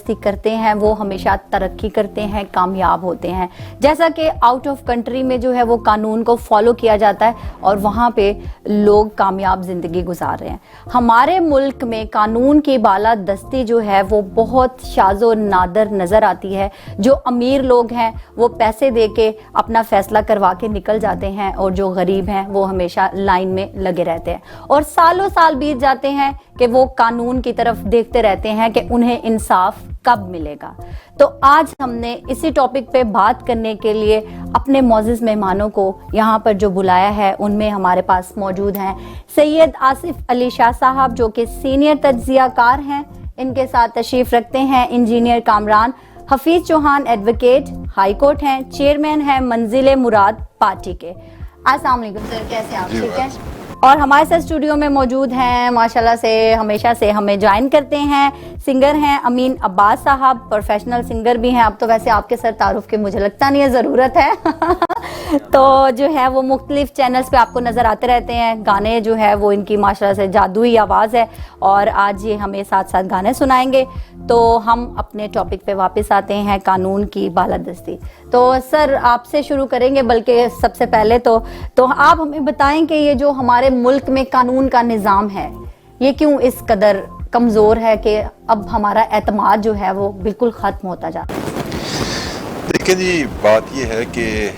بالادستی کرتے ہیں وہ ہمیشہ ترقی کرتے ہیں, کامیاب ہوتے ہیں. جیسا کہ آؤٹ آف کنٹری میں جو ہے وہ قانون کو فالو کیا جاتا ہے اور وہاں پہ لوگ کامیاب زندگی گزار رہے ہیں. ہمارے ملک میں قانون کی بالادستی جو ہے وہ بہت شاذ و نادر نظر آتی ہے. جو امیر لوگ ہیں وہ پیسے دے کے اپنا فیصلہ کروا کے نکل جاتے ہیں, اور جو غریب ہیں وہ ہمیشہ لائن میں لگے رہتے ہیں, اور سالوں سال بیت جاتے ہیں کہ وہ قانون کی طرف دیکھتے رہتے ہیں کہ انہیں انصاف کب ملے گا. تو آج ہم نے اسی ٹاپک پہ بات کرنے کے لیے اپنے معزز مہمانوں کو یہاں پر جو بلایا ہے, ان میں ہمارے پاس موجود ہیں سید آصف علی شاہ صاحب جو کہ سینئر تجزیہ کار ہیں. ان کے ساتھ تشریف رکھتے ہیں engineer Kamran Hafeez Chauhan, advocate, high court ہیں, چیئرمین ہیں منزل مراد پارٹی کے. السلام علیکم سر, کیسے آپ؟ ٹھیک ہے. اور ہمارے ساتھ اسٹوڈیو میں موجود ہیں ماشاءاللہ سے ہمیشہ سے ہمیں جوائن کرتے ہیں, سنگر ہیں امین عباس صاحب, پروفیشنل سنگر بھی ہیں. اب تو ویسے آپ کے سر تعارف کی مجھے لگتا نہیں ہے ضرورت ہے تو جو ہے وہ مختلف چینلز پہ آپ کو نظر آتے رہتے ہیں. گانے جو ہے وہ ان کی ماشاءاللہ سے جادوئی آواز ہے, اور آج یہ ہمیں ساتھ ساتھ گانے سنائیں گے. تو ہم اپنے ٹاپک پہ واپس آتے ہیں, قانون کی بالادستی. تو سر آپ سے شروع کریں گے, بلکہ سب سے پہلے تو آپ ہمیں بتائیں کہ یہ جو ہمارے ملک میں قانون کا نظام ہے یہ کیوں اس قدر کمزور ہے کہ اب ہمارا اعتماد جو ہے وہ بالکل ختم ہوتا جاتا ہے؟ دیکھیں جی, بات یہ ہے کہ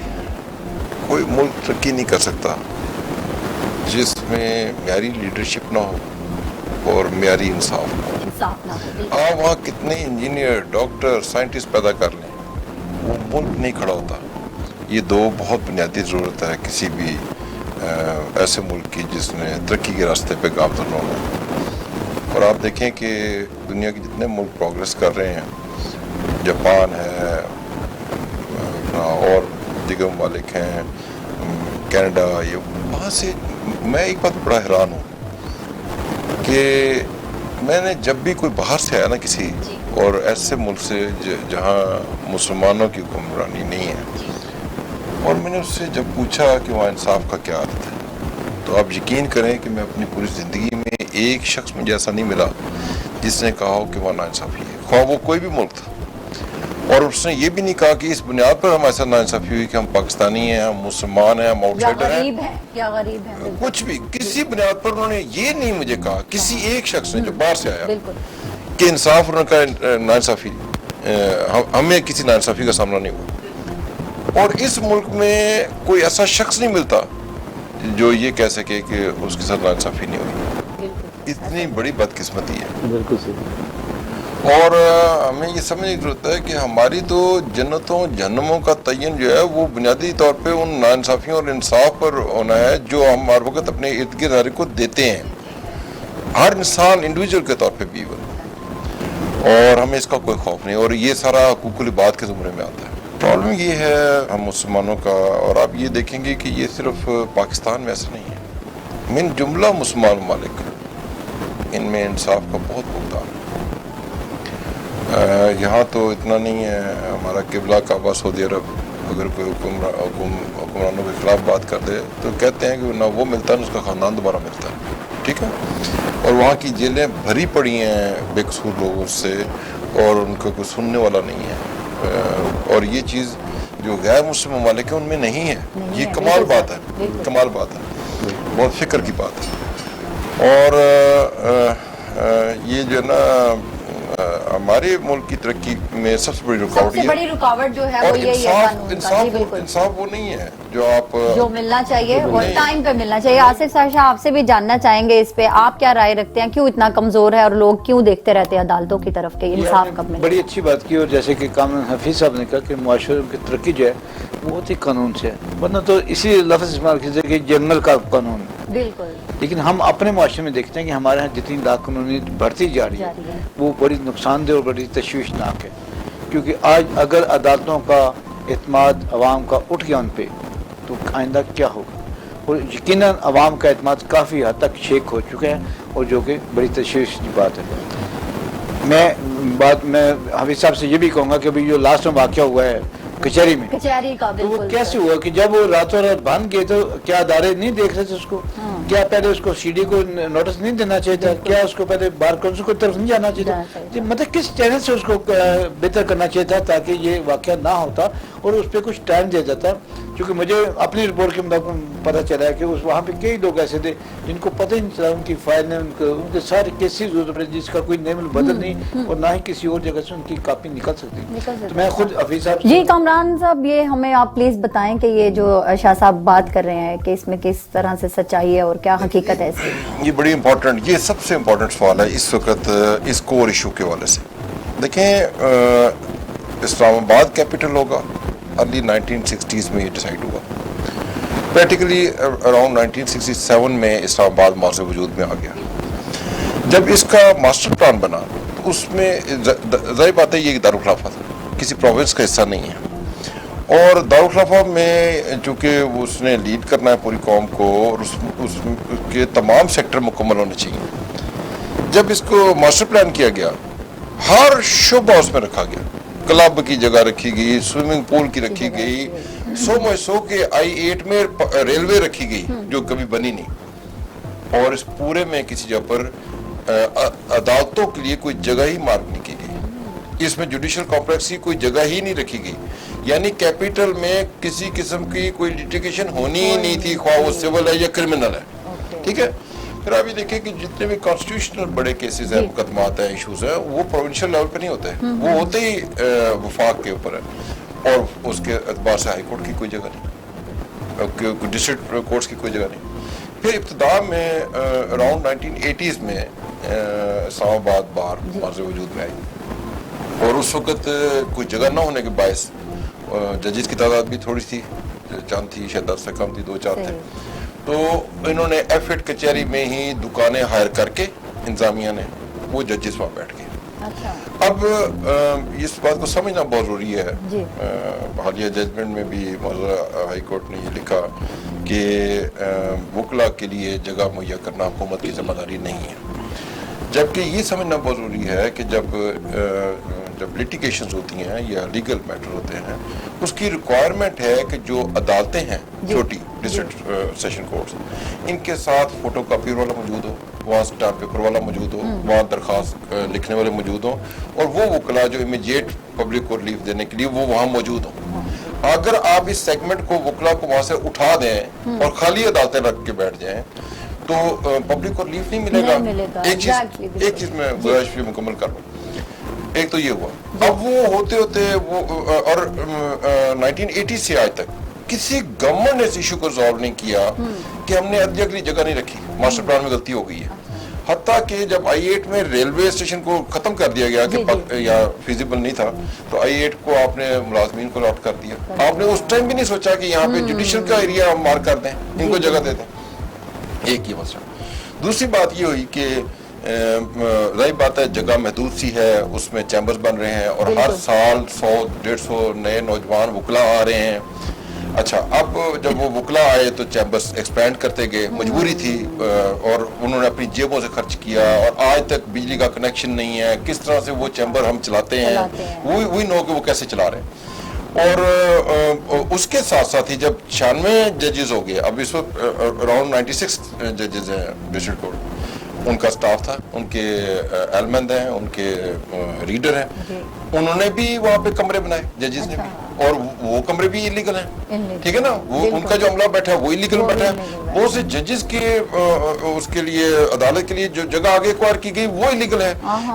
کوئی ملک ترقی نہیں کر سکتا جس میں معیاری لیڈرشپ نہ ہو اور معیاری انصاف نہ ہو. آپ وہاں کتنے انجینئر, ڈاکٹر, سائنٹسٹ پیدا کر لیں, وہ ملک نہیں کھڑا ہوتا. یہ دو بہت بنیادی ضرورت ہے کسی بھی ایسے ملک کی جس نے ترقی کے راستے پہ گامزن ہونا ہے. اور آپ دیکھیں کہ دنیا کے جتنے ملک پروگریس کر رہے ہیں, جاپان ہے اور دیگر ممالک ہیں, کینیڈا, یہ وہاں سے میں ایک بات بڑا حیران ہوں کہ میں نے جب بھی کوئی باہر سے آیا نا کسی اور ایسے ملک سے جہاں مسلمانوں کی حکمرانی نہیں ہے, اور میں نے اس سے جب پوچھا کہ وہاں انصاف کا کیا عادت ہے, تو آپ یقین کریں کہ میں اپنی پوری زندگی میں ایک شخص مجھے ایسا نہیں ملا جس نے کہا ہو کہ وہاں ناانصافی ہے, خواہ وہ کوئی بھی ملک تھا. اور اس نے یہ بھی نہیں کہا کہ اس بنیاد پر ہم ایسا ناانصافی ہوئی کہ ہم پاکستانی ہیں, ہم مسلمان ہیں, ہم آؤٹ سائڈر ہیں, یا غریب ہیں, کچھ بھی کسی بنیاد پر انہوں نے یہ نہیں مجھے کہا کسی ایک شخص نے جو باہر سے آیا کہ انصاف انہوں نے کہا ناانصافی, ہمیں کسی ناانصافی کا سامنا نہیں ہوا. اور اس ملک میں کوئی ایسا شخص نہیں ملتا جو یہ کہہ سکے کہ اس کے ساتھ ناانصافی نہیں ہوئی. اتنی بڑی بدقسمتی ہے. بالکل صحیح. اور ہمیں یہ سمجھنے کی ضرورت ہے کہ ہماری تو جنتوں جہنموں کا تعین جو ہے وہ بنیادی طور پہ ان ناانصافیوں اور انصاف پر ہونا ہے جو ہم ہر وقت اپنے ارد گرد ہر کو دیتے ہیں, ہر انسان انڈیویجول کے طور پہ بھی. اور ہمیں اس کا کوئی خوف نہیں, اور یہ سارا حقوق العباد کے زمرے میں آتا ہے. پرابلم یہ ہے ہم مسلمانوں کا, اور آپ یہ دیکھیں گے کہ یہ صرف پاکستان میں ایسا نہیں ہے, من جملہ مسلمان ممالک ان میں انصاف کا بہت بھگتان ہے. یہاں تو اتنا نہیں ہے, ہمارا قبلہ کعبہ سعودی عرب اگر کوئی حکمرانوں کے خلاف بات کر دے تو کہتے ہیں کہ نہ وہ ملتا ہے نہ اس کا خاندان دوبارہ ملتا ہے. ٹھیک ہے. اور وہاں کی جیلیں بھری پڑی ہیں بے قصور لوگوں سے, اور ان کا کوئی سننے والا نہیں ہے. اور یہ چیز جو غیر مسلم ممالک ہیں ان میں نہیں ہے. یہ کمال بات ہے, کمال بات ہے, بہت فکر کی بات ہے. اور یہ جو ہے نا ہمارے ملک کی ترقی میں سب سے بڑی رکاوٹ جو ہے وہ یہی ہے قانون کا. انصاف وہ نہیں ہے جو ملنا چاہیے اور ٹائم پہ ملنا چاہیے. آصف صاحب آپ سے بھی جاننا چاہیں گے اس پہ آپ کیا رائے رکھتے ہیں, کیوں اتنا کمزور ہے اور لوگ کیوں دیکھتے رہتے ہیں عدالتوں کی طرف کہ انصاف کب ملے؟ بڑی اچھی بات کی, اور جیسے کہ کامران حفیظ صاحب نے کہا کہ معاشرے کی ترقی جو ہے وہ ہوتی قانون سے ہے, ورنہ تو اسی لفظ استعمال کیجیے کہ جنرل کا قانون. بالکل. لیکن ہم اپنے معاشرے میں دیکھتے ہیں کہ ہمارے یہاں جتنی لاقانونی بڑھتی جا رہی ہے وہ بڑی نقصان دہ اور بڑی تشویشناک ہے. کیونکہ آج اگر عدالتوں کا اعتماد عوام کا اٹھ گیا ان پہ تو آئندہ کیا ہوگا, اور یقیناً عوام کا اعتماد کافی حد تک شیک ہو چکا ہے, اور جو کہ بڑی تشویش کی بات ہے. میں حفیظ صاحب سے یہ بھی کہوں گا کہ ابھی جو لاسٹ میں واقعہ ہوا ہے کچہری میں, کچہری کا تو وہ کیسے ہوا کہ جب وہ راتوں رات بند گئے تو کیا ادارے نہیں دیکھ رہے تھے اس کو؟ کیا پہلے اس کو سی ڈی کو نوٹس نہیں دینا چاہیے تھا؟ کیا اس کو پہلے بار کونسل کی طرف نہیں جانا چاہیے تھا؟ مطلب کس چینل سے اس کو بہتر کرنا چاہیے تھا تاکہ یہ واقعہ نہ ہوتا اور اس پہ کچھ ٹائم دیا جاتا. کیونکہ مجھے اپنی رپورٹ کے مطابق پتہ چلا ہے کہ وہاں پہ کئی لوگ ایسے تھے جن کو پتہ ہی نہیں چلا ان کی فائل نے ان کے سارے کیسز جس کا کوئی نیم بدل نہیں اور نہ ہی کسی اور جگہ سے ان کی کاپی نکل سکتی. تو میں خود حفیظ صاحب جی کامران صاحب یہ ہمیں آپ پلیز بتائیں کہ یہ جو شاہ صاحب بات کر رہے ہیں کہ اس میں کس طرح سے سچائی ہے اور کیا حقیقت ہے اس کی. یہ بڑی امپورٹنٹ، یہ سب سے امپورٹنٹ سوال ہے اس وقت اس کور ایشو کے حوالے سے. دیکھیں اسلام آباد کیپٹل ہوگا، ارلی 1960s میں یہ ڈیسائیڈ ہوا. پریکٹیکلی اراؤنڈ 1967 میں اسلام آباد معاذ وجود میں آ گیا. جب اس کا ماسٹر پلان بنا تو اس میں ظاہر بات ہے یہ دارالخلافہ تھا، کسی پروونس کا حصہ نہیں ہے. اور دارالخلافہ میں چونکہ اس نے لیڈ کرنا ہے پوری قوم کو اور اس کے تمام سیکٹر مکمل ہونے چاہیے. جب اس کو ماسٹر پلان کیا گیا ہر شعبہ اس میں رکھا گیا. کلب کی جگہ رکھی گئی، سوئمنگ پول کی رکھی گئی، سو کے I-8 میں ریلوے رکھی گئی جو کبھی بنی نہیں. اور اس پورے میں کسی جگہ پر عدالتوں کے لیے کوئی جگہ ہی مارک نہیں کی گئی. اس میں جوڈیشل کمپلیکس کی کوئی جگہ ہی نہیں رکھی گئی. یعنی کیپٹل میں کسی قسم کی کوئی لیٹیگیشن ہونی ہی نہیں تھی، خواہ وہ سول ہے یا کرمنل ہے. ٹھیک ہے. پھر آپ یہ دیکھیں کہ جتنے بھی کانسٹیٹیوشنل بڑے کیسز ہیں، مقدمات ہیں، ایشوز ہیں، وہ پروونشل لیول پہ نہیں ہوتے ہیں، وہ ہوتے ہی وفاق کے اوپر ہے. اور اس کے اعتبار سے ہائی کورٹ کی کوئی جگہ نہیں، ڈسٹرکٹ کورٹس کی کوئی جگہ نہیں. پھر ابتدا میں اراؤنڈ 1980s میں اسلام آباد بار معاذ وجود میں آئی. اور اس وقت کوئی جگہ نہ ہونے کے باعث ججز کی تعداد بھی تھوڑی تھی، چند تھی، شاید 10 سے کم تھی، 2-4 تھے. تو انہوں نے ایف-8 کچہری میں ہی دکانیں ہائر کر کے انتظامیہ نے وہ ججز وہاں بیٹھ گئے. اب اس بات کو سمجھنا بہت ضروری ہے. حالیہ ججمنٹ میں بھی موضوع ہائی کورٹ نے یہ لکھا کہ وکلا کے لیے جگہ مہیا کرنا حکومت کی ذمہ داری نہیں ہے. جبکہ یہ سمجھنا بہت ضروری ہے کہ جب لیٹیگیشنز ہوتی ہیں یا لیگل میٹر ہوتے ہیں اس کی ریکوائرمنٹ ہے کہ جو عدالتیں ہیں چھوٹی ڈسٹرکٹ سیشن کورٹس، ان کے ساتھ فوٹو کاپی والا موجود ہو، وہاں اسٹامپ پیپر والا موجود ہو، وہاں درخواست لکھنے والے موجود ہوں، اور وہ وکلا جو امیجیٹ پبلک کو ریلیف دینے کے لیے وہ وہاں موجود ہوں. اگر آپ اس سیگمنٹ کو وکلا کو وہاں سے اٹھا دیں اور خالی عدالتیں رکھ کے بیٹھ جائیں تو پبلک کو ریلیف نہیں ملے گا. ایک چیز میں گزارش بھی مکمل کر لوں. ایک تو یہ ہوا. اب وہ ہوتے وہ اور 1980 سے آج تک کسی گورنمنٹ نے اس ایشو کو ریزالو نہیں کیا کہ ہم نے عدلیہ کے لیے جگہ نہیں رکھی. ماسٹر پلان میں غلطی ہو گئی ہے. حتیٰ کہ جب I-8 میں ریلوے اسٹیشن کو ختم کر دیا گیا کہ یا فیزیبل نہیں تھا تو I-8 کو آپ نے ملازمین کو الاٹ کر دیا. آپ نے اس ٹائم بھی نہیں سوچا کہ یہاں پہ جوڈیشل کا ایریا مارک کر دیں، ان کو جگہ دے دیں. ایک یہ مسئلہ. دوسری بات یہ ہوئی کہ ظاہر بات ہے جگہ محدود سی ہے، اس میں چیمبرز بن رہے ہیں اور ہر سال 100-150 نئے نوجوان وکلا آ رہے ہیں. اچھا اب جب وہ وکلا آئے تو چیمبرز ایکسپینڈ کرتے گئے، مجبوری تھی اور انہوں نے اپنی جیبوں سے خرچ کیا اور آج تک بجلی کا کنیکشن نہیں ہے. کس طرح سے وہ چیمبر ہم چلاتے ہیں وہی نو کہ وہ کیسے چلا رہے ہیں. اور اس کے ساتھ ساتھ ہی جب 96 ججز ہو گئے، اب اس وقت اراؤنڈ 96 ججز ہیں ڈسٹرکٹ کورٹ، ان کا سٹاف تھا، ان کے ایلمند ہیں، ان کے ریڈر ہیں، انہوں نے بھی وہاں پہ کمرے بنائے ججز نے بھی، اور وہ کمرے بھی انلیگل ہیں. ٹھیک ہے نا. وہ ان کا جو عملہ بیٹھا ہے وہ انلیگل بیٹھا ہے. بہت سے ججز کے اس کے لیے عدالت کے لیے جو جگہ آگے ایکوائر کی گئی وہ انلیگل ہے.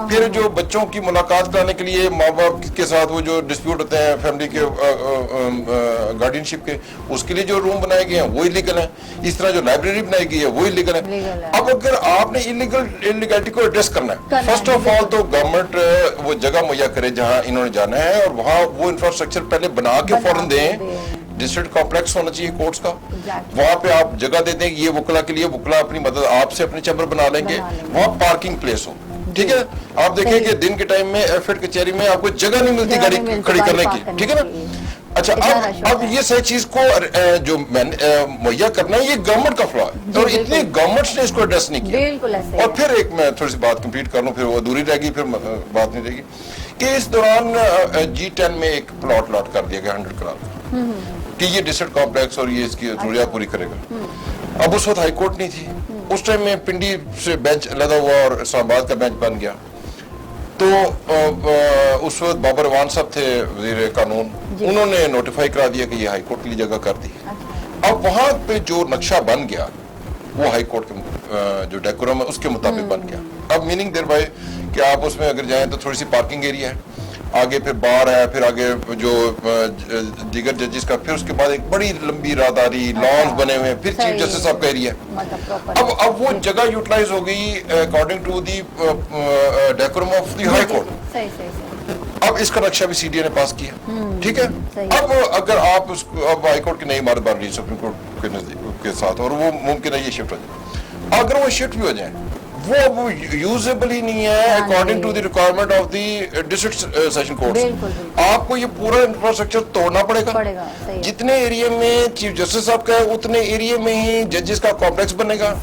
پھر جو بچوں کی ملاقات کرانے کے لیے ماں باپ کے ساتھ وہ جو ڈسپیوٹ ہوتے ہیں فیملی کے گارڈین شپ کے، اس کے لیے جو روم بنائے گئے ہیں وہ انلیگل ہیں. اس طرح جو لائبریری بنائی گئی ہے وہ انلیگل ہے. اب اگر آپ نے انلیگلٹی کو ایڈریس کرنا ہے، فرسٹ آف آل تو گورنمنٹ وہ جگہ مہیا کرے جہاں انہوں نے جانا ہے اور وہاں وہ انفراسٹرکچر پہلے بنا کے فوراً دیں. ڈسٹرکٹ کمپلیکس ہونا چاہیے کورٹس کا، وہاں پہ آپ جگہ دے دیں. یہ وکلا کے لیے وکلا اپنی مدد آپ سے اپنے چیمبر بنا لیں گے، وہاں پارکنگ پلیس ہو. ٹھیک ہے. آپ دیکھیں کہ دن کے ٹائم میں ایف-8 کچہری میں آپ کو جگہ نہیں ملتی گاڑی کھڑی کرنے کی. ٹھیک ہے نا. اچھا اب یہ ساری چیز کو جو مہیا کرنا ہے یہ گورنمنٹ کا فلا ہے اور اتنے گورنمنٹس نے اس کو ایڈریس نہیں کیا. اور پھر ایک میں تھوڑی سی بات کمپلیٹ کر لوں، پھر وہ ادھوری رہ گی، پھر بات نہیں رہے گی، کہ اس دوران G10 میں ایک پلاٹ لاٹ کر دیا گیا 100 کروڑ. کہ یہ ڈسٹرکٹ کمپلیکس اور یہ اس کی ضروریات پوری کرے گا. اب اس وقت ہائی کورٹ نہیں تھی, اس ٹائم میں پنڈی سے بینچ علیحدہ ہوا اور اسلام آباد کا بینچ بن گیا. تو اس وقت بابر اعوان صاحب تھے وزیر قانون, انہوں نے نوٹیفائی کرا دیا کہ یہ ہائی کورٹ کے لیے جگہ کر دی. اب وہاں پہ جو نقشہ بن گیا وہ ہائی کورٹ کے جو ڈیکورم ہے اس کے مطابق بن گیا. اب میننگ دیر بائی کہ آپ اس میں اگر جائیں تو تھوڑی سی پارکنگ ایریا ہے, آگے پھر بار ہے, پھر آگے جو دیگر ججز کا, پھر اس کے بعد ایک بڑی لمبی راہداری, لانز بنے ہوئے, پھر چیف جسٹس صاحب کا ایریا ہے. اب وہ جگہ یوٹیلائز ہو گئی according to the decorum of the high court. اب اس کا نقشہ بھی سی ڈی اے نے پاس کیا, ٹھیک ہے. اب اگر آپ اس کو, اب ہائی کورٹ کی نئی عمارت بن رہی ہے سپریم کورٹ کے نزدیک کے ساتھ, اور وہ ممکن ہے یہ شفٹ ہو جائے. اگر وہ شفٹ بھی ہو جائیں وہ یوزیبل ہی نہیں ہے according to the requirement of the district session court. آپ کو یہ پورا انفراسٹرکچر توڑنا پڑے گا. جتنے ایریا میں چیف جسٹس صاحب کا ہے اتنے ایریا میں ہی ججز کا کمپلیکس بنے گا,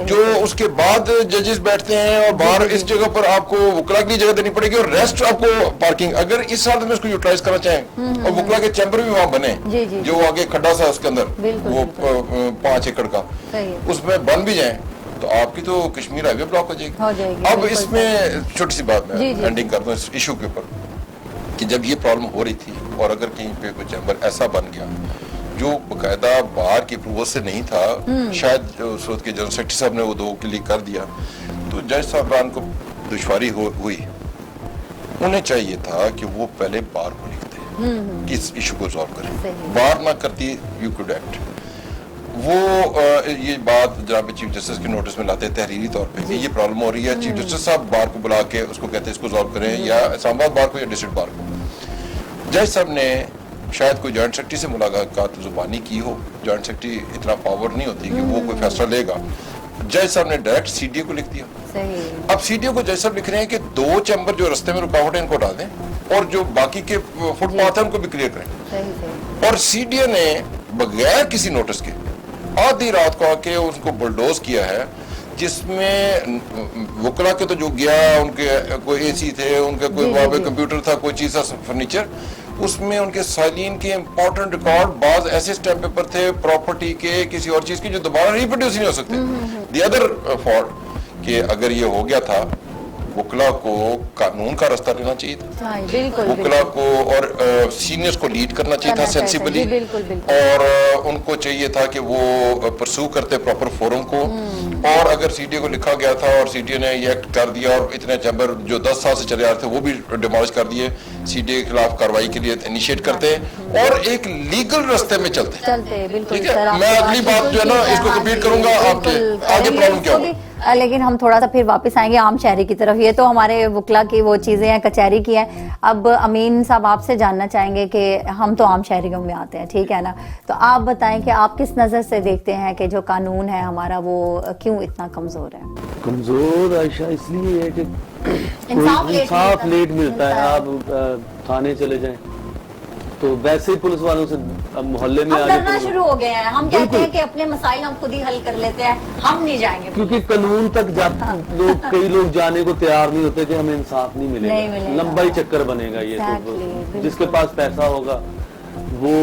جو اس کے بعد ججز بیٹھتے ہیں, اور باہر اس جگہ پر آپ کو وکلا کے لیے جگہ دینی پڑے گی, اور ریسٹ آپ کو پارکنگ. اگر اس سال میں اس کو یوٹیلائز کرنا چاہیں اور وکلا کے چیمبر بھی وہاں بنے, جو آگے کھڈا سا اس کے اندر وہ 5 ایکڑ کا, اس میں بن بھی جائیں تو آپ کی تو کشمیر ہائی وے بلاک ہو جائے گی. اب اس میں چھوٹی سی بات میں اینڈنگ کر دوں اس ایشو کے اوپر, کہ جب یہ پرابلم ہو رہی تھی اور اگر کہیں پہ کوئی چیمبر ایسا بن گیا جو باقاعدہ باہر کی اپروول سے نہیں تھا, شاید اس وقت کے جنرل سیکرٹری صاحب نے وہ 2 کلک کر دیا, تو جج صاحبان کو دشواری ہوئی. انہیں چاہیے تھا کہ وہ پہلے بار کو لکھتے کہ اس ایشو کو سالو کریں, بار نہ کرتی یو کوڈ ایکٹ. وہ یہ بات جناب چیف جسٹس کے نوٹس میں لاتے تحریری طور پہ کہ یہ پرابلم ہو رہی ہے, چیف جسٹس صاحب بار کو بلا کے اس کو کہتے ہیں اس کو سالو کریں, یا اسلام آباد بار کو یا ڈسٹرکٹ بار کو. جج صاحب نے شاید کوئی جوائنٹ سیکرٹری سے ملاقات زبانی کی ہو, جوائنٹ سیکرٹری اتنا پاور نہیں ہوتی کہ وہ کوئی فیصلہ لے گا. جج صاحب نے ڈائریکٹ سی ڈی اے کو لکھ دیا. اب سی ڈی اے کو جج صاحب لکھ رہے ہیں کہ 2 چیمبر جو رستے میں رکاوٹ ہے ان کو ہٹا دیں, اور جو باقی کے فٹ پاتھ ہیں ان کو بھی کلیئر کریں. اور سی ڈی اے نے بغیر کسی نوٹس کے آدھی رات کو آ کے اس کو بلڈوز کیا ہے, جس میں وکلا کے تو جو گیا, ان کے کوئی اے سی تھے, ان کا کوئی وہاں پہ کمپیوٹر تھا, کوئی چیز تھا فرنیچر, اس میں ان کے سائلین کے امپورٹنٹ ریکارڈ, بعض ایسے اسٹیمپ پیپر تھے پراپرٹی کے, کسی اور چیز کی, جو دوبارہ ریپروڈیوس نہیں ہو سکتے. دی ادر فالٹ کہ اگر یہ ہو گیا تھا, وکلا کو قانون کا رستہ لینا چاہیے تھا, وکلا کو اور سینئرز کو لیڈ کرنا چاہیے تھا سینسیبلی, اور ان کو چاہیے تھا کہ وہ پرسو کرتے پراپر فورم کو. اور اگر سی ڈی اے کو لکھا گیا تھا اور سی ڈی اے نے یہ ایکٹ کر دیا, اور اتنے چیمبر جو 10 سال سے چلے آ رہے تھے وہ بھی ڈیمالش کر دیے, سی ڈی اے کے خلاف کاروائی کے لیے انیشیٹ کرتے اور ایک لیگل رستے میں چلتے. ٹھیک ہے, میں اگلی بات جو ہے نا اس کو کمپلیٹ کروں گا آپ کے آگے پرابلم کیا ہوگا. لیکن ہم تھوڑا سا پھر واپس آئیں گے عام شہری کی طرف. یہ تو ہمارے وکلا کی وہ چیزیں ہیں, کچہری کی ہیں. اب امین صاحب آپ سے جاننا چاہیں گے کہ ہم تو عام شہریوں میں آتے ہیں, ٹھیک ہے نا, تو آپ بتائیں کہ آپ کس نظر سے دیکھتے ہیں کہ جو قانون ہے ہمارا وہ کیوں اتنا کمزور ہے؟ کمزور عائشہ اس لیے ہے کہ انصاف لیٹ ملتا ہے. آپ تھانے چلے جائیں تو ویسے ہی پولیس والوں سے محلے میں ہم ڈرنا شروع ہو گئے ہیں, ہم کہتے ہیں کہ اپنے مسائل ہم خود ہی حل کر لیتے ہیں, ہم نہیں جائیں گے, کیونکہ قانون تک لوگ کئی لوگ جانے کو تیار نہیں ہوتے کہ ہمیں انصاف نہیں ملے گا, لمبا ہی چکر بنے گا. یہ تو جس کے پاس پیسہ ہوگا وہ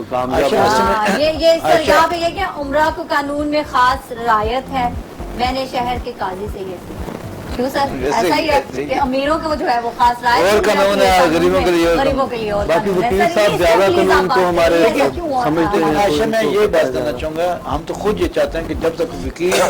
کامیاب ہوگا. یہ سر یہاں پہ یہ کہ عمرہ کو قانون میں خاص رعایت ہے, میں نے شہر کے قاضی سے یہ سیکھا. کیوں سر ایسا ہی ہے کہ امیروں کو جو ہے وہ خاص رعایت اور قانون ہے, غریبوں کے لیے, غریبوں کے لیے. اور باقی وکیل صاحب زیادہ قانون کو ہمارے سمجھتے ہیں. عائشہ میں یہ بات کرنا چاہوں گا, ہم تو خود یہ چاہتے ہیں کہ جب تک وکیل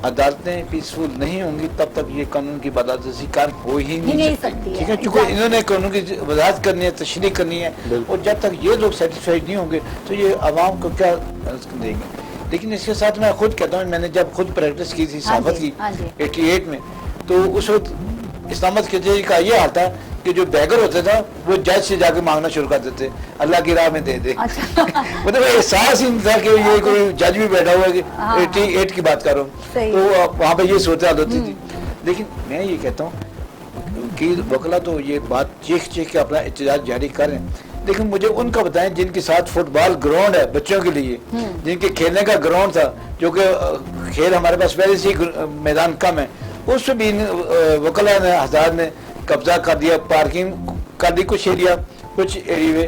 عدالتیں پیسفل نہیں ہوں گی تب تک یہ قانون کی بالادستی کار ہو ہی نہیں سکتی. ٹھیک ہے, چونکہ انہوں نے قانون کی وضاحت کرنی ہے, تشریح کرنی ہے, اور جب تک یہ لوگ سیٹسفائیڈ نہیں ہوں گے تو یہ عوام کو کیا دیں گے. لیکن اس کے ساتھ میں خود کہتا ہوں, میں نے جب خود پریکٹس کی تھی صحافت کی 88 میں, تو اس وقت اسلام آباد کچہری کا یہ حال تھا کہ جو بیگر ہوتا تھا وہ جج سے جا کے مانگنا شروع کر دیتے, اللہ کی راہ میں دے دے. مطلب احساس ہی تھا کہ یہ کوئی جج بھی بیٹھا ہوا ہے کہ 88 کی بات کر رہا ہوں, تو وہاں پہ یہ صورتحال ہوتی تھی. لیکن میں یہ کہتا ہوں کہ وکلا تو یہ بات چیخ چیخ کے اپنا احتجاج جاری کریں, لیکن مجھے ان کا بتائیں جن کے ساتھ فٹ بال گراؤنڈ ہے بچوں کے لیے, جن کے کھیلنے کا گراؤنڈ تھا, جو کہ کھیل ہمارے پاس پہلے سے میدان کم ہے, اس پہ بھی وکلا نے حضرات نے قبضہ کر دیا, پارکنگ کر دی کچھ ایریا, کچھ ایریے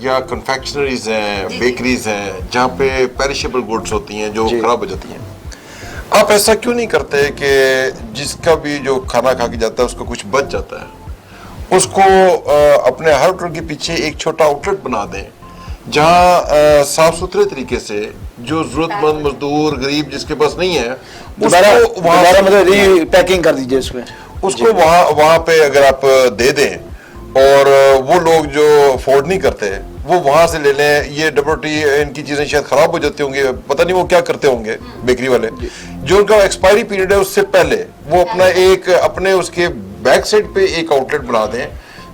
یا کنفیکشنریز ہیں, بیکریز ہیں, جہاں پہ پیریشیبل گڈس ہوتی ہیں جو خراب ہو جاتی ہیں, آپ ایسا کیوں نہیں کرتے کہ جس کا بھی جو کھانا کھا کے جاتا ہے اس کو کچھ بچ جاتا ہے, اس کو اپنے ہر ہوٹل کے پیچھے ایک چھوٹا آؤٹ لیٹ بنا دیں جہاں صاف ستھرے طریقے سے جو ضرورت مند مزدور غریب جس کے پاس نہیں ہے ری پیکنگ کر دیجیے اس کو وہاں پہ اگر آپ دے دیں, اور وہ لوگ جو افورڈ نہیں کرتے وہ وہاں سے لے لیں. یہ ڈبلٹی ان کی چیزیں شاید خراب ہو جاتی ہوں گی, پتہ نہیں وہ کیا کرتے ہوں گے بیکری والے, جو ان کا ایکسپائری پیریڈ ہے اس سے پہلے وہ اپنا ایک اپنے اس کے بیک سائڈ پہ ایک آؤٹ لیٹ بنا دیں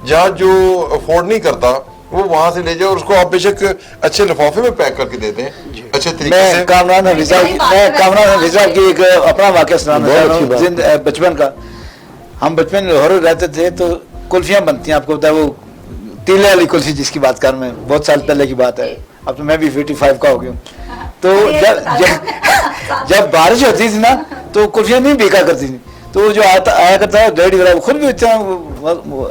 جہاں جو افورڈ نہیں کرتا وہ وہاں سے لے جائے, اور اس کو آپ بے شک اچھے لفافے میں پیک کر کے دے دیں اچھے طریقے سے. میں کامران حفیظہ کی ایک اپنا واقعہ سنانا چاہ رہا ہوں بچپن کا. ہم بچپن میں لاہور رہتے تھے تو کلفیاں بنتی ہیں, آپ کو پتا ہے وہ تیلے والی کلفی جس کی بات کر میں بہت سال پہلے کی بات ہے, اب تو میں بھی 55 کا ہو گیا ہوں. تو جب بارش ہوتی تھی نا تو کلفیاں نہیں بیکا کرتی تھی, تو جو آیا کرتا ہے ڈیڈی والا خود بھی اتنا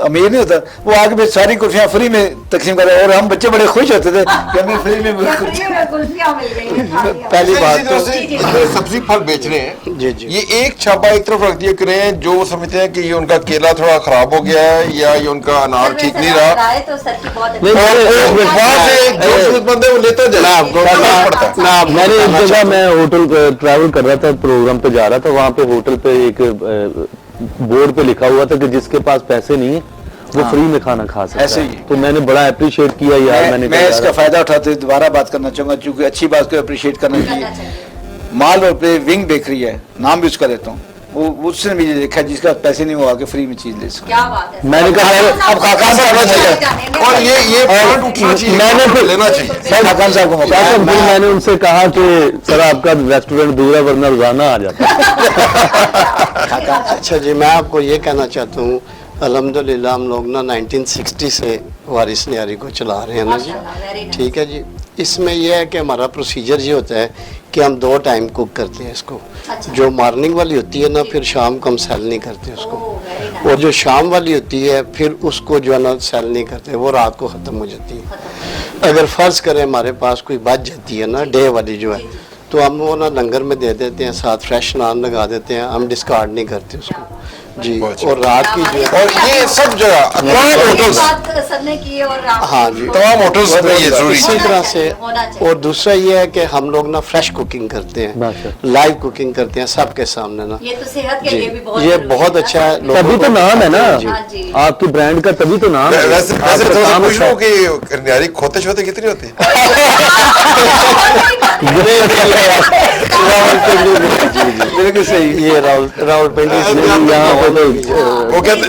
امیر نہیں ہوتا, وہ آگے ساری کلفیاں فری میں تقسیم کر رہے, اور ہم بچے بڑے خوش ہوتے تھے کہ ہمیں فری میں پہلی بات سبزی پھل بیچ رہے ہیں, یہ ایک چھاپا ایک طرف رکھ دیا کریں جو وہ سمجھتے ہیں کہ یہ ان کا کیلا تھوڑا خراب ہو گیا ہے یا یہ ان کا انار ٹھیک نہیں رہا, وہاں سے جو ضرورت مند ہے وہ لیتا جائے. میں نے ایک جگہ میں ہوٹل ٹریول کر رہا تھا, پروگرام پہ جا رہا تھا, وہاں پہ ہوٹل پہ ایک بورڈ پہ لکھا ہوا تھا کہ جس کے پاس پیسے نہیں وہ فری میں کھانا کھا سکتا ہے. تو میں نے بڑا اپریشیٹ کیا یار, میں اس کا فائدہ اٹھاتے دوبارہ بات کرنا چاہوں گا چونکہ اچھی بات کو اپریشیٹ کرنا چاہیے. مال روڈ پہ ونگ بیکری ہے, نام بھی اس کا لیتا ہوں, وہ اس نے بھی دیکھا جس کا پیسے نہیں وہ آ کے فری میں چیز لے سکتا. میں نے کہا اب خاقان صاحب آنا چاہیے, اور یہ میں نے لینا چاہیے. خاقان صاحب کو موقع میں نے ان سے کہا کہ سر آپ کا ریسٹورینٹ دور ہے ورنہ روزانہ آ جاتا. اچھا جی, میں آپ کو یہ کہنا چاہتا ہوں الحمدللہ ہم لوگ نا 1960 سے وارث نیاری کو چلا رہے ہیں نا جی, ٹھیک ہے جی. اس میں یہ ہے کہ ہمارا پروسیجر یہ ہوتا ہے کہ ہم 2 ٹائم کوک کرتے ہیں اس کو. جو مارننگ والی ہوتی ہے نا پھر شام کو ہم سیل نہیں کرتے اس کو, اور جو شام والی ہوتی ہے پھر اس کو جو ہے نا سیل نہیں کرتے, وہ رات کو ختم ہو جاتی ہے. اگر فرض کریں ہمارے پاس کوئی بچ جاتی ہے نا ڈے والی جو ہے تو ہم وہ نا لنگر میں دے دیتے ہیں, ساتھ فریش نان لگا دیتے ہیں, ہم ڈسکارڈ نہیں کرتے اس کو جی. اور رات کی جو اور یہ سب جگہ تمام ہوٹلز, ہاں جی تمام ہوٹلز میں یہ ضروری اسی طرح سے. اور دوسرا یہ ہے کہ ہم لوگ نا فریش کوکنگ کرتے ہیں, لائیو کوکنگ کرتے ہیں سب کے سامنے نا جی. یہ بہت اچھا ہے, تبھی تو نام ہے نا آپ کی برانڈ کا, تبھی تو نام ہے. ویسے تھوڑا پوچھو کہ نیاری کھوتے شوتے کتنی ہوتی ہیں؟ بالکل صحیح. یہ راول پنڈی وہ کہتے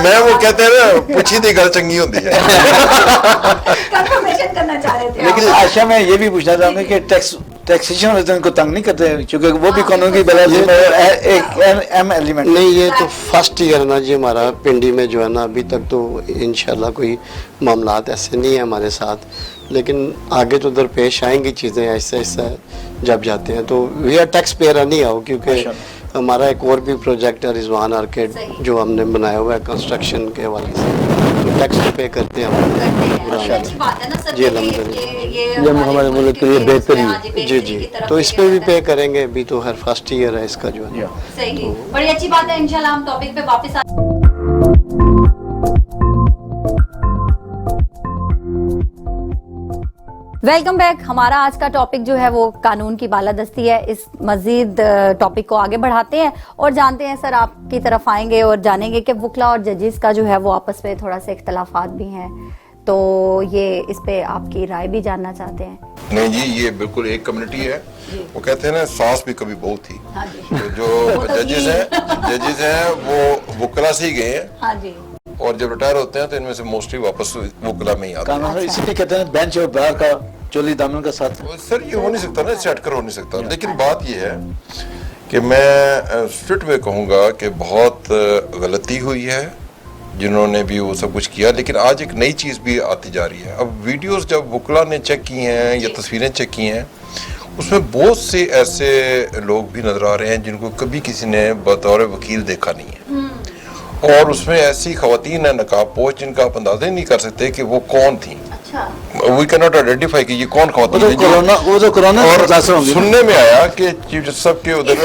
میں وہ کہتے ہیں نا پوچھی تھی گل چنگی ہوتی ہے. لیکن آشا میں یہ بھی پوچھنا چاہوں گا کہ ٹیکسیشن والے تو ان کو تنگ نہیں کرتے کیونکہ وہ بھی قانون کی ایک اہم ایلیمنٹ نہیں. یہ تو فرسٹ ایئر نا جی ہمارا پنڈی میں جو ہے نا, ابھی تک تو انشاءاللہ کوئی معاملات ایسے نہیں ہیں ہمارے ساتھ, لیکن آگے تو درپیش آئیں گی چیزیں ایسا ایسا جب جاتے ہیں. تو وی آر ٹیکس پیئر نہیں آؤ, کیونکہ ہمارا ایک اور بھی پروجیکٹ ہے رضوان آرکیڈ جو ہم نے بنایا ہوا ہے کنسٹرکشن کے حوالے سے, تو ٹیکس پے کرتے ہیں ہم جی الحمدللہ. یہ ہمارے ملک کے لیے بہتر ہی جی جی, تو اس پہ بھی پے کریں گے. ابھی تو ہر فرسٹ ایئر ہے اس کا جو ہے. صحیح, بڑی اچھی بات ہے. انشاءاللہ ہم ٹاپک پہ واپس ویلکم بیک. ہمارا آج کا ٹاپک جو ہے وہ قانون کی بالادستی ہے. اس مزید ٹاپک کو آگے بڑھاتے ہیں اور جانتے ہیں, سر آپ کی طرف آئیں گے اور جانیں گے کہ وکلا اور ججز کا جو ہے وہ آپس میں تھوڑا سے اختلافات بھی ہیں, تو یہ اس پہ آپ کی رائے بھی جاننا چاہتے ہیں. نہیں جی, یہ بالکل ایک کمیونٹی ہے. وہ کہتے ہیں نا سانس بھی کبھی بہت تھی. جو ججز ہیں وہ وکلا سے ہی گئے ہیں, اور جب ریٹائر ہوتے ہیں تو ان میں سے موسٹلی واپس وکلا میں ہی آتے ہیں. اسی لیے کہتے ہیں بینچ اور باہر کا چولی دامن کا ساتھ. سر یہ ہو نہیں سکتا نا, سیٹ کر ہو نہیں سکتا. لیکن بات یہ ہے کہ میں اسٹریٹ میں کہوں گا کہ بہت غلطی ہوئی ہے جنہوں نے بھی وہ سب کچھ کیا. لیکن آج ایک نئی چیز بھی آتی جا رہی ہے. اب ویڈیوز جب وکلا نے چیک کی ہیں یا تصویریں چیک کی ہیں, اس میں بہت سے ایسے لوگ بھی نظر آ رہے ہیں جن کو کبھی کسی نے بطور وکیل دیکھا نہیں ہے, اور اس میں ایسی خواتین ہیں نقاب پوش جن کا آپ اندازہ نہیں کر سکتے کہ وہ کون تھیں. وی کین ناٹ آئیڈینٹیفائی کہ یہ کون خواتین ہیں. وہ تو کرونا اور سننے میں آیا کہ چیف جسٹس صاحب کے ادھر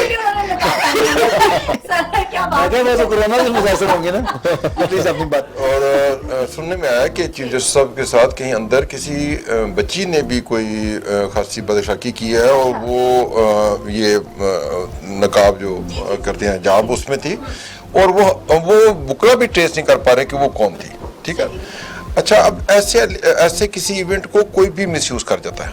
اور سننے میں آیا کہ چیف جسٹس صاحب کے ساتھ کہیں اندر کسی بچی نے بھی کوئی خاصی بداشاکی کی ہے اور وہ یہ نقاب جو کرتے ہیں حجاب اس میں تھی اور وہ بکلا بھی ٹریس نہیں کر پا رہے کہ وہ کون تھی. ٹھیک ہے. اچھا اب ایسے کسی ایونٹ کو کوئی بھی مس یوز کر جاتا ہے.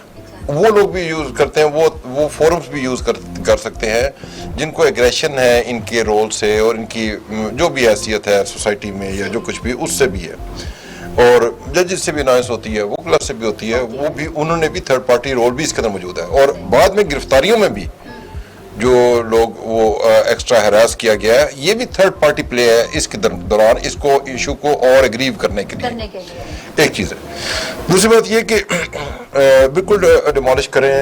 وہ لوگ بھی یوز کرتے ہیں, وہ فورمز بھی یوز کر سکتے ہیں جن کو ایگریشن ہے ان کے رول سے اور ان کی جو بھی حیثیت ہے سوسائٹی میں یا جو کچھ بھی اس سے بھی ہے, اور ججز سے بھی نائس ہوتی ہے, وکلا سے بھی ہوتی ہے, وہ بھی انہوں نے بھی تھرڈ پارٹی رول بھی اس کے اندر موجود ہے. اور بعد میں گرفتاریوں میں بھی جو لوگ وہ ایکسٹرا ہراس کیا گیا ہے یہ بھی تھرڈ پارٹی پلے ہے اس کے دوران اس کو ایشو کو اور اگریو کرنے کے لیے. ایک چیز ہے. دوسری بات یہ کہ بالکل ڈیمالش کریں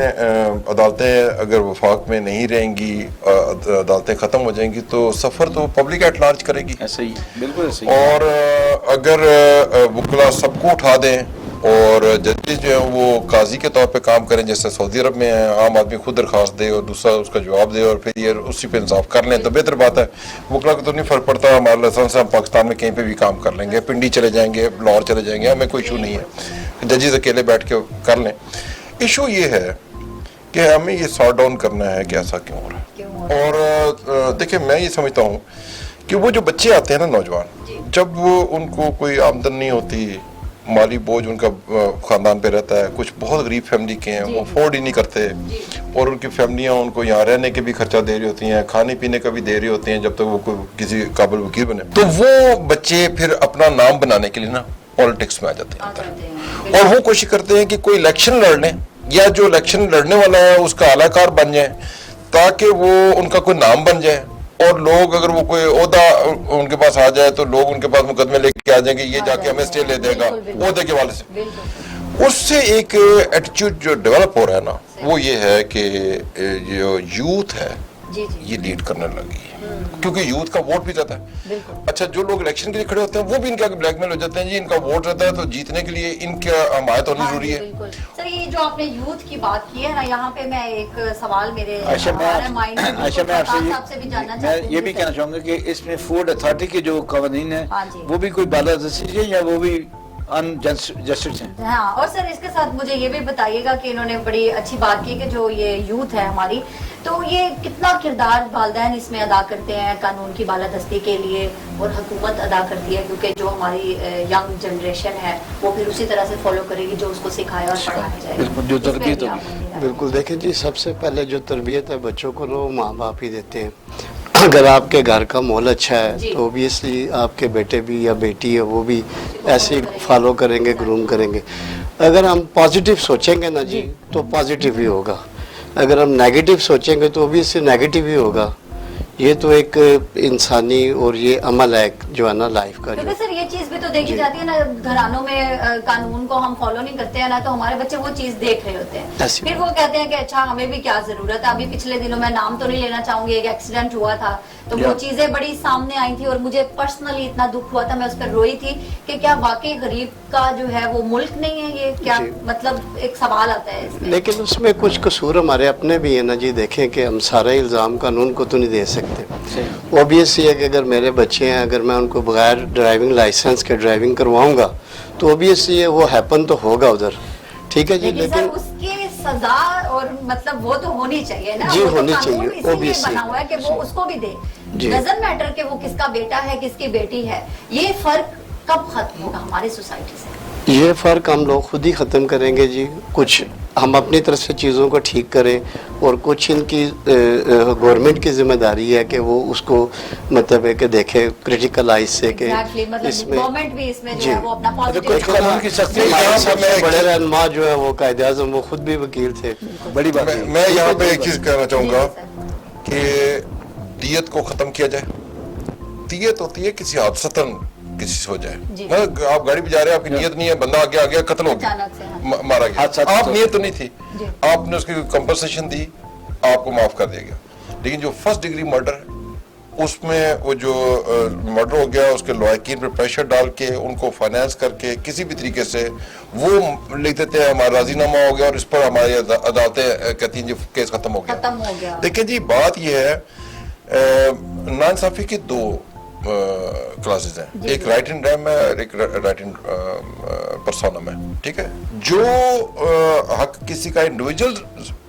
عدالتیں, اگر وفاق میں نہیں رہیں گی, عدالتیں ختم ہو جائیں گی تو سفر تو پبلک ایٹ لارج کرے گی. ایسا ہی بالکل ایسا ہی. اور اگر وکلا سب کو اٹھا دیں اور ججز جو ہیں وہ قاضی کے طور پہ کام کریں جیسے سعودی عرب میں ہیں, عام آدمی خود درخواست دے اور دوسرا اس کا جواب دے اور پھر یہ اسی پہ انصاف کر لیں تو بہتر بات ہے. وکلا کو تو نہیں فرق پڑتا, ہمارا لائسنس ہے, ہم پاکستان میں کہیں پہ بھی کام کر لیں گے, پنڈی چلے جائیں گے, لاہور چلے جائیں گے, ہمیں کوئی ایشو نہیں ہے, ججز اکیلے بیٹھ کے کر لیں. ایشو یہ ہے کہ ہمیں یہ سارٹ ڈاؤن کرنا ہے کہ ایسا کیوں ہو رہا ہے. اور دیکھیں میں یہ سمجھتا ہوں کہ وہ جو بچے آتے ہیں نا نوجوان, جب ان کو کوئی آمدن نہیں ہوتی, مالی بوجھ ان کا خاندان پہ رہتا ہے, کچھ بہت غریب فیملی کے ہیں وہ افورڈ ہی نہیں کرتے, اور ان کی فیملیاں ان کو یہاں رہنے کے بھی خرچہ دے رہی ہوتی ہیں, کھانے پینے کا بھی دے رہی ہوتی ہیں جب تک وہ کوئی کسی قابل وکیل بنے, تو وہ بچے پھر اپنا نام بنانے کے لیے نا پالیٹکس میں آ جاتے ہیں اور وہ کوشش کرتے ہیں کہ کوئی الیکشن لڑ لیں یا جو الیکشن لڑنے والا ہے اس کا اعلی کار بن جائیں تاکہ وہ ان کا کوئی نام بن جائے, اور لوگ اگر وہ کوئی عہدہ ان کے پاس آ جائے تو لوگ ان کے پاس مقدمے لے کے آ جائیں گے یہ جا کے ہمیں اسٹے لے دے گا عہدے کے والے سے. اس سے ایک ایٹیچیوڈ جو ڈیولپ ہو رہا ہے نا وہ یہ ہے کہ جو یوتھ ہے یہ لیڈ کرنے لگی ہے کیونکہ یوتھ کا ووٹ بھی رہتا ہے. اچھا جو لوگ الیکشن کے لیے کھڑے ہوتے ہیں وہ بھی ان کے آگے بلیک میل ہو جاتے ہیں, جی ان کا ووٹ رہتا ہے تو جیتنے کے لیے ان کی حمایت ہونی ضروری ہے. سر یہ جو آپ نے یوتھ کی بات کی ہے نا, یہاں پہ میں ایک سوال میرے میں یہ بھی کہنا چاہوں گا کہ اس میں فوڈ اتھارٹی کے جو قوانین ہیں وہ بھی کوئی بالادستی ہے یا وہ بھی جسٹس ہیں. ہاں, اور سر اس کے ساتھ مجھے یہ بھی بتائیے گا کہ انہوں نے بڑی اچھی بات کی کہ جو یہ یوتھ ہے ہماری, تو یہ کتنا کردار والدین اس میں ادا کرتے ہیں قانون کی بالادستی کے لیے, اور حکومت ادا کرتی ہے کیونکہ جو ہماری ینگ جنریشن ہے وہ پھر اسی طرح سے فالو کرے گی جو اس کو سکھایا اور پڑھایا جائے. جو تربیت ہوگی بالکل. دیکھیں جی سب سے پہلے جو تربیت ہے بچوں کو وہ ماں باپ ہی دیتے ہیں. اگر آپ کے گھر کا ماحول اچھا ہے تو اوبیسلی آپ کے بیٹے بھی یا بیٹی ہے وہ بھی ایسے ہی فالو کریں گے, گروم کریں گے. اگر ہم پازیٹیو سوچیں گے نا جی تو پازیٹیو ہی ہوگا, اگر ہم نیگیٹیو سوچیں گے تو اوبیسلی نیگیٹو ہی ہوگا. یہ تو ایک انسانی اور یہ عمل ہے جو ہے نا لائف کا. کیونکہ سر یہ چیز بھی تو دیکھی جاتی ہے نا, گھرانوں میں قانون کو ہم فالو نہیں کرتے ہیں نا تو ہمارے بچے وہ چیز دیکھ رہے ہوتے ہیں, پھر وہ کہتے ہیں کہ اچھا ہمیں بھی کیا ضرورت ہے. ابھی پچھلے دنوں میں نام تو نہیں لینا چاہوں گی, ایک ایکسیڈنٹ ہوا تھا تو وہ چیزیں بڑی سامنے آئی تھی اور مجھے پرسنلی اتنا دکھ ہوا تھا, میں اس پر روئی تھی کہ کیا واقعی غریب کا جو ہے وہ ملک نہیں ہے یہ, کیا مطلب ایک سوال آتا ہے. لیکن اس میں کچھ قصور ہمارے اپنے بھی ہے نا جی. دیکھیں کہ ہم سارا الزام قانون کو تو نہیں دے سکتے. اوبیسلی ہے کہ اگر میرے بچے ہیں, اگر میں ان کو بغیر ڈرائیونگ لائسنس کے ڈرائیونگ کرواؤں گا تو اوبیسلی ہے وہ ہیپن تو ہوگا ادھر, ٹھیک ہے جی. لیکن اس کی سزا اور مطلب وہ تو ہونی چاہیے نا, جی ہونی چاہیے. اوبیسلی بنا ہوا ہے کہ وہ اس کو بھی دے, ڈزنٹ میٹر کہ وہ کس کا بیٹا ہے کس کی بیٹی ہے. یہ فرق کب ختم ہوگا ہماری سوسائٹی سے؟ یہ فرق ہم لوگ خود ہی ختم کریں گے جی. کچھ ہم اپنی طرف سے چیزوں کو ٹھیک کریں اور کچھ ان کی گورنمنٹ کی ذمہ داری ہے کہ وہ اس کو مطلب ہے کہ دیکھے کریٹیکل آئیز سے کہ اس میں گورنمنٹ بھی اس میں جو ہے وہ اپنا بڑے رہنما جو ہے وہ قائد اعظم وہ خود بھی وکیل تھے. بڑی بات. میں یہاں پہ ایک چیز کہنا چاہوں گا کہ دیت کو ختم کیا جائے. دیت ہوتی ہے کسی حادثتاً کسی سے ہو جائے, آپ گاڑی پہ جا رہے ہیں, آپ کی نیت نہیں ہے, بندہ آگے آ گیا, قتل ہو گیا, مارا گیا, آپ نیت تو نہیں تھی, آپ نے اس کی کمپنسیشن دی, آپ کو معاف کر دیا گیا. لیکن جو فرسٹ ڈگری مرڈر ہے اس میں وہ جو مرڈر ہو گیا اس کے لواحقین پر پریشر ڈال کے ان کو فائنینس کر کے کسی بھی طریقے سے وہ لکھ دیتے ہیں ہمارا راضی نامہ ہو گیا اور اس پر ہماری عدالتیں کہتی ہیں جی کیس ختم ہو گیا. دیکھیں جی بات یہ ہے ناانصافی کے دو کلاسز ہیں, ایک رائٹ اینڈ ریم ہے اور ایک رائٹ اینڈ پرسونم ہے, ٹھیک ہے. جو حق کسی کا انڈیویجول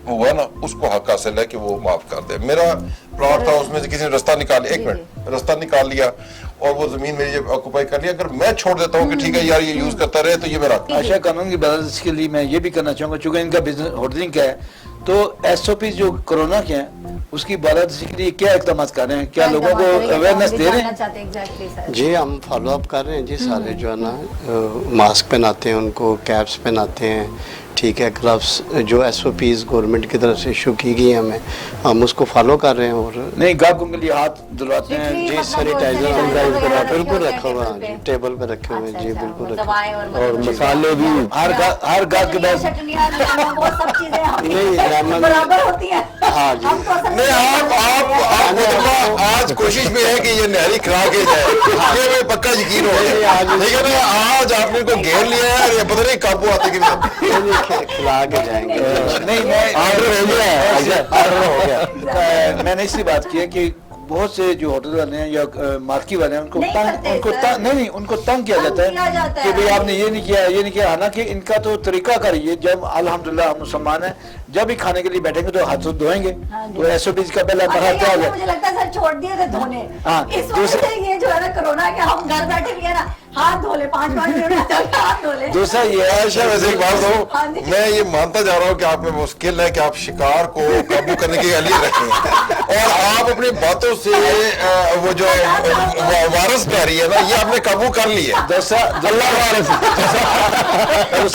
ہوا نا اس کو حق حاصل ہے کہ وہ معاف کر دے. میرا پلاٹ تھا اس میں سے کسی نے رستہ نکال لیا, ایک منٹ, رستہ نکال لیا اور وہ زمین میری جب آکوپائی کر لیا, اگر میں چھوڑ دیتا ہوں کہ ٹھیک ہے یار یہ یوز کرتا رہے تو یہ میرا. عائشہ قانون کی بازرسی کے لیے میں یہ بھی کرنا چاہوں گا چونکہ ان کا بزنس ہوٹلنگ کا ہے تو ایس او پی جو کرونا کے ہیں اس کی بازرسی کے لیے کیا اقدامات کر رہے ہیں, کیا لوگوں کو اویئرنیس دے رہے ہیں؟ جی ہم فالو اپ کر رہے ہیں جی, سارے جو ہے نا ماسک پہناتے ہیں, ان کو کیپس پہناتے ہیں, ٹھیک ہے, گلوز جو ایس او پیز گورنمنٹ کی طرف سے ایشو کی گئی ہیں ہمیں, ہم اس کو فالو کر رہے ہیں. اور نہیں گاہکوں کے لیے ہاتھ دھلواتے ہیں جی سینیٹائزر بالکل رکھا ہوا ہے, ٹیبل پہ رکھے ہوئے ہیں جی بالکل رکھے, اور مسالے بھی ہر گاہک کے پاس نہیں ہاں جی نہیں آپ آج کوشش میں ہے کہ یہ نہری کھلا کے جائے, یہ ہمیں پکا یقین ہو گیا, ٹھیک ہے نا. آج آپ نے کو گھیر لیا ہے, یہ پتہ نہیں قابو آتے کہ کھلا کے جائیں گے. نہیں میں نے اس لیے بات کی ہے کہ بہت سے جو ہوٹل والے ہیں یا مارکی والے ہیں ان کو تنگ کیا جاتا ہے کہ بھئی آپ نے یہ نہیں کیا, حالانکہ ان کا تو طریقہ کار یہ, جب الحمدللہ ہم مسلمان ہیں جب بھی کھانے کے لیے بیٹھیں گے تو ہاتھ دھوئیں گے, تو ایس او پیز کا پہلا مرحلہ کیا ہے. مجھے لگتا ہے سر چھوڑ دیے تھے دھونے, اس وجہ سے یہ جو ہے نا کرونا کے ہم گھر بیٹھے بھی ہے نا ہاتھ دھو لے 5 منٹ ہاتھ دھو لے. دوسرا یہ ہے عائشہ ویسے ایک بات ہوں, میں یہ مانتا جا رہا ہوں کہ آپ میں وہ اسکل ہے کہ آپ شکار کو قابو کرنے کے لیے رکھیں اور آپ اپنی باتوں سے وہ جو وارث پہ رہی ہے نا یہ آپ نے قابو کر لی ہے. دوسرا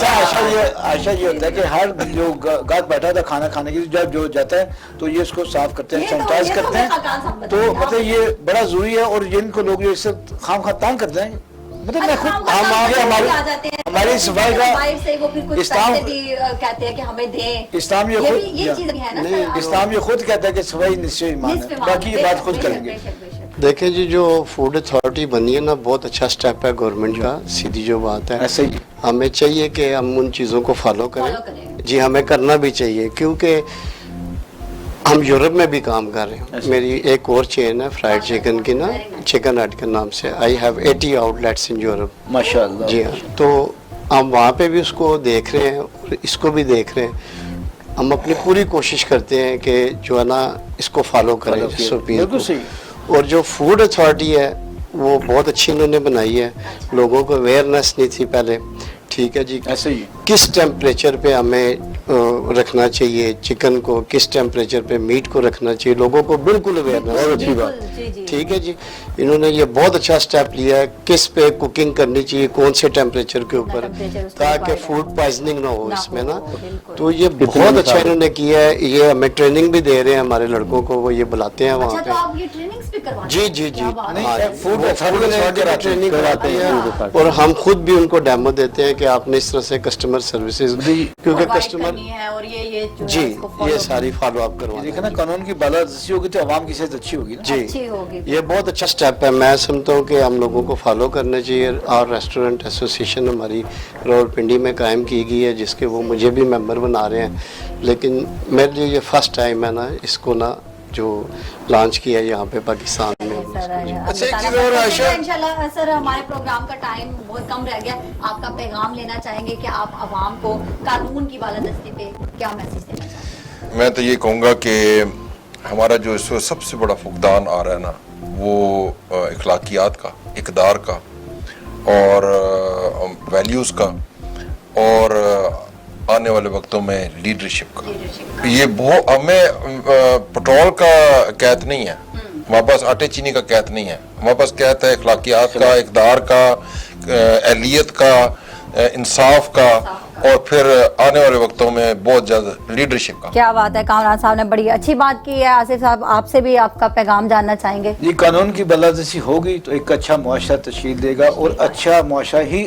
عائشہ یہ ہوتا ہے کہ ہر جو گاہک بیٹھا تھا کھانا کھانے کے لیے جب جو جاتا ہے تو یہ اس کو صاف کرتے ہیں, سینیٹائز کرتے ہیں, تو مطلب یہ بڑا ضروری ہے. اور جن کو لوگ جو اس سے خام خواہ تنگ کرتے ہیں, مطلب میں خود ہماری صفائی کا اسلام یہ خود کہتا ہے کہ صفائی نصف ایمان ہے, باقی یہ بات خود کریں گے. دیکھیں جی جو فوڈ اتھارٹی بنی ہے نا بہت اچھا سٹیپ ہے گورنمنٹ کا, سیدھی جو بات ہے ایسے ہی ہمیں چاہیے کہ ہم ان چیزوں کو فالو کریں. جی ہمیں کرنا بھی چاہیے کیونکہ ہم یورپ میں بھی کام کر رہے ہیں. میری ایک اور چین ہے فرائیڈ چکن کی نا, چکن ہٹ کے نام سے, I have 80 out let's in Europe. ماشاء اللہ. جی ہاں, تو ہم وہاں پہ بھی اس کو دیکھ رہے ہیں اور اس کو بھی دیکھ رہے ہیں. ہم اپنی پوری کوشش کرتے ہیں کہ جو ہے نا اس کو فالو کریں. بالکل صحیح. اور جو فوڈ اتھارٹی ہے وہ بہت اچھی انہوں نے بنائی ہے, لوگوں کو اویئرنیس نہیں تھی پہلے, ٹھیک ہے جی. ایسے ہی کس ٹیمپریچر پہ ہمیں رکھنا چاہیے چکن کو, کس ٹیمپریچر پہ میٹ کو رکھنا چاہیے, لوگوں کو بالکل اویئرنیس. بہت اچھی بات, ٹھیک ہے جی. انہوں نے یہ بہت اچھا سٹیپ لیا ہے, کس پہ کوکنگ کرنی چاہیے, کون سے ٹیمپریچر کے اوپر, تاکہ فوڈ پوائزننگ نہ ہو اس میں نا. تو یہ بہت اچھا انہوں نے کیا ہے. یہ ہمیں ٹریننگ بھی دے رہے ہیں ہمارے لڑکوں کو, وہ یہ بلاتے ہیں وہاں پہ. جی جی جی فوڈ ٹریننگ کراتے ہیں اور ہم خود بھی ان کو ڈیمو دیتے ہیں کہ آپ نے اس طرح سے کسٹمر سروسز, کیونکہ کسٹمر جی یہ ساری فالو اپ کروانا. دیکھیں نا قانون کی بالادستی ہوگی تو عوام کی صحت اچھی ہوگی. جی یہ بہت اچھا سٹیپ ہے, میں سمجھتا ہوں کہ ہم لوگوں کو فالو کرنا چاہیے. اور ریسٹورنٹ ایسوسیشن ہماری راولپنڈی میں قائم کی گئی ہے جس کے وہ مجھے بھی ممبر بنا رہے ہیں, لیکن میرے لیے یہ فرسٹ ٹائم ہے نا اس کو نا جو لانچ کیا یہاں پہ پاکستان میں. اچھا ایک چیز اور عائشہ, انشاءاللہ سر ہمارے پروگرام کا ٹائم بہت کم رہ گیا, آپ کا پیغام لینا چاہیں گے کہ آپ عوام کو قانون کی بالادستی پہ کیا میسج دینا چاہیں گے؟ میں تو یہ کہوں گا کہ ہمارا جو اس وقت سب سے بڑا فقدان آ رہا ہے نا وہ اخلاقیات کا, اقدار کا اور ویلیوز کا اور آنے والے وقتوں میں لیڈرشپ کا. یہ بہت, ہمیں پٹرول کا قید نہیں ہے, ہمارے پاس آٹے چینی کا قید نہیں ہے, ہمارے پاس قید ہے اخلاقیات کا, اقدار کا, اہلیت کا, انصاف کا اور پھر آنے والے وقتوں میں بہت زیادہ لیڈرشپ کا. کیا بات ہے, کامران صاحب نے بڑی اچھی بات کی ہے. آصف صاحب آپ سے بھی آپ کا پیغام جاننا چاہیں گے. یہ قانون کی بالادستی ہوگی تو ایک اچھا معاشرہ تشکیل دے گا اور اچھا معاشرہ ہی